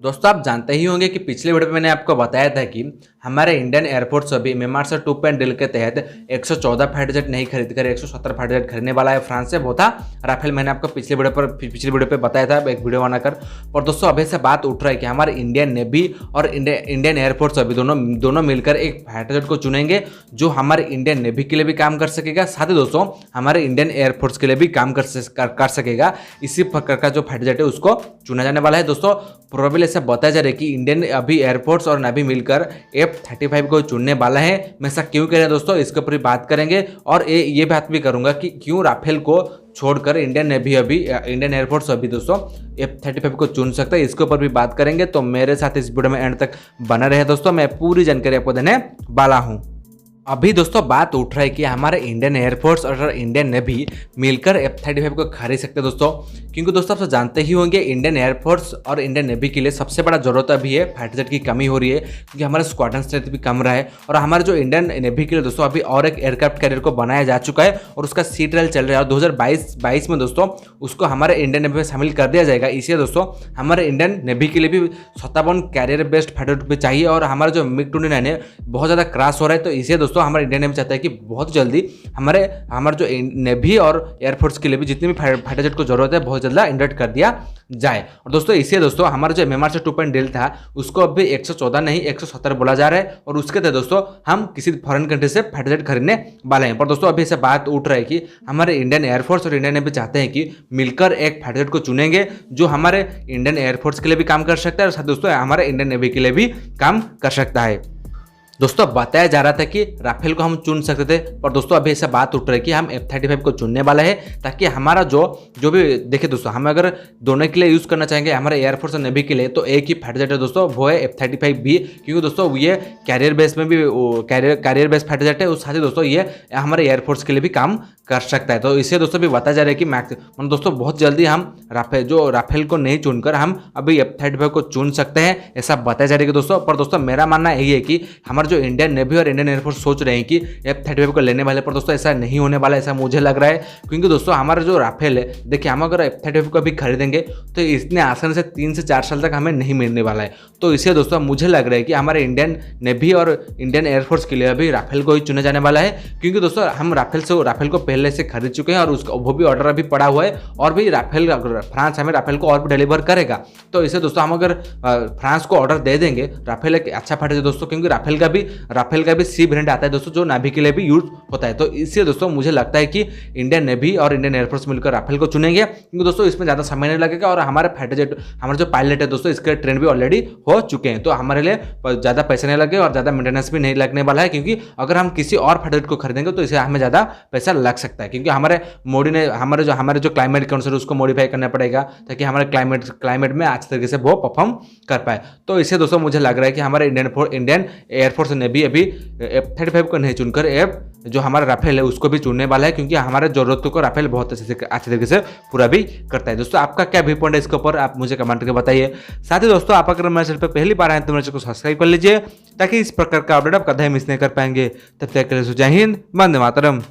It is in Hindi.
दोस्तों आप जानते ही होंगे कि पिछले वीडियो में मैंने आपको बताया था कि हमारे इंडियन एयरफोर्स अभी मेमार्स 2 डील के तहत 114 फाइटर जेट नहीं खरीद कर 170 फाइटर जेट खरीदने वाला है फ्रांस से। वो था राफेल। मैंने आपको पिछले वीडियो पे बताया था एक वीडियो बनाकर। और दोस्तों अभी से बात उठ रहा है कि हमारे इंडियन नेवी और इंडियन एयरफोर्स अभी दोनों मिलकर एक फाइटर जेट को चुनेंगे जो हमारे इंडियन नेवी के लिए भी काम कर सकेगा, साथ ही दोस्तों हमारे इंडियन एयरफोर्स के लिए भी काम कर सकेगा। इसी प्रकार का जो फाइटर जेट है उसको चुना जाने वाला है। दोस्तों प्रोबेबली ऐसा बताया जा रहा है कि इंडियन अभी एयरफोर्स और नेवी मिलकर F-35 को चुनने वाला है। मैं ऐसा क्यों कह रहा है दोस्तों, इसके ऊपर भी बात करेंगे और ये बात भी करूंगा कि क्यों राफेल को छोड़कर इंडियन नेवी अभी इंडियन एयरफोर्स अभी दोस्तों F-35 को चुन सकता है। इसके ऊपर भी बात करेंगे, तो मेरे साथ इस वीडियो में एंड तक बना रहे दोस्तों। मैं पूरी जानकारी आपको देने वाला हूँ। अभी दोस्तों बात उठ रहा है कि हमारे इंडियन एयरफोर्स और इंडियन नेवी मिलकर F-35 को खरीद सकते हैं दोस्तों, क्योंकि दोस्तों आप जानते ही होंगे इंडियन एयरफोर्स और इंडियन नेवी के लिए सबसे बड़ा जरूरत अभी है फाइटर जेट की कमी हो रही है, क्योंकि हमारा स्क्वाड्रन स्ट्रेंथ भी कम रहा है। और हमारे जो इंडियन नेवी के लिए दोस्तों अभी और एक एयरक्राफ्ट कैरियर को बनाया जा चुका है और उसका सी ट्रायल चल रहा है और 2022 में दोस्तों उसको हमारे इंडियन नेवी में शामिल कर दिया जाएगा। इसलिए दोस्तों हमारे इंडियन नेवी के लिए भी 57 कैरियर बेस्ड फाइटर भी चाहिए और हमारा जो MiG-29 है बहुत ज़्यादा क्रैश हो रहा है। तो इसलिए दोस्तों हमारे इंडियन नेवी चाहता है कि बहुत जल्दी हमारे जो नेवी और एयरफोर्स के लिए भी जितनी भी फाइटर जेट को जरूरत है बहुत जल्दी इंडक्ट कर दिया जाए। और दोस्तों इसलिए दोस्तों हमारा जो मेमार्स 2 डील था उसको अभी 114 नहीं 170 बोला जा रहा है और उसके तहत दोस्तों हम किसी फॉरेन कंट्री से फाइटर जेट खरीदने वाले हैं। पर दोस्तों अभी से बात उठ रहा है कि हमारे इंडियन एयरफोर्स और इंडियन नेवी चाहते हैं कि मिलकर एक फाइटर जेट को चुनेंगे जो हमारे इंडियन एयरफोर्स के लिए भी काम कर सकता है और साथ दोस्तों हमारे इंडियन नेवी के लिए भी काम कर सकता है। दोस्तों बताया जा रहा था कि राफेल को हम चुन सकते थे, पर दोस्तों अभी ऐसा बात उठ रही है कि हम F-35 को चुनने वाला है ताकि हमारा जो भी देखिए दोस्तों हम अगर दोनों के लिए यूज़ करना चाहेंगे हमारे एयरफोर्स और नेवी के लिए तो एक ही फाइटर जेट है दोस्तों, वो है F-35 भी, क्योंकि दोस्तों ये कैरियर बेस में भी कैरियर बेस फाइटर जेट है। उस साथ ही दोस्तों ये हमारे एयरफोर्स के लिए भी काम कर सकता है। तो इससे दोस्तों भी बताया जा रहा है कि मतलब दोस्तों बहुत जल्दी हम राफेल को नहीं चुनकर हम अभी F-35 को चुन सकते हैं, ऐसा बताया जा रहा है दोस्तों। पर दोस्तों मेरा मानना यही है कि हमारे जो इंडियन नेवी और इंडियन एयरफोर्स सोच रहे हैं कि F-35 को लेने वाले, पर दोस्तों ऐसा नहीं होने वाला, ऐसा मुझे लग रहा है। क्योंकि दोस्तों हमारा जो राफेल है देखिए हम अगर F-35 को भी खरीदेंगे तो इतने आसानी से 3 से 4 साल तक हमें नहीं मिलने वाला है। तो इससे दोस्तों मुझे लग रहा है कि हमारे इंडियन नेवी और इंडियन एयरफोर्स के लिए अभी राफेल को ही चुना जाने वाला है, क्योंकि दोस्तों हम राफेल को पहले से खरीद चुके हैं और उसका वो भी ऑर्डर अभी पड़ा हुआ है और भी फ्रांस हमें राफेल को और भी डिलीवर करेगा। तो इससे दोस्तों हम अगर फ्रांस को ऑर्डर दे देंगे, राफेल एक अच्छा फाइटर है दोस्तों, क्योंकि राफेल का भी सी ब्रांड आता है दोस्तों जो नेवी के लिए भी यूज होता है। तो इससे दोस्तों मुझे लगता है कि इंडियन नेवी और इंडियन एयरफोर्स मिलकर राफेल को चुनेंगे, क्योंकि दोस्तों इसमें ज़्यादा समय नहीं लगेगा और हमारे फाइटर जेट हमारे जो पायलट है दोस्तों इसके ट्रेन भी ऑलरेडी हो चुके हैं। तो हमारे लिए ज़्यादा पैसे नहीं लगे और ज़्यादा मेंटेनेंस भी नहीं लगने वाला है, क्योंकि अगर हम किसी और फाइटर जेट को खरीदेंगे तो इसे हमें ज़्यादा पैसा लग सकता है, क्योंकि मोदी ने हमारे जो क्लाइमेट काउंसिल उसको मॉडिफाई करना पड़ेगा ताकि हमारे क्लाइमेट में अच्छे तरीके से वो परफॉर्म कर पाए। तो इससे दोस्तों मुझे लग रहा है कि हमारे इंडियन एयरफोर्स नेवी अभी F-35 को नहीं चुनकर जो हमारा राफेल है उसको भी चुनने वाला है, क्योंकि हमारे जरूरतों को राफेल बहुत अच्छे तरीके से पूरा भी करता है। दोस्तों आपका क्या व्यू पॉइंट है इसके ऊपर आप मुझे कमेंट करके बताइए। साथ ही दोस्तों आप अगर मेरे चैनल पर पहली बार आए तो मेरे चैनल को सब्सक्राइब कर लीजिए ताकि इस प्रकार का अपडेट आप कभी मिस नहीं कर पाएंगे। तब तक के लिए जय हिंद, वंदे मातरम।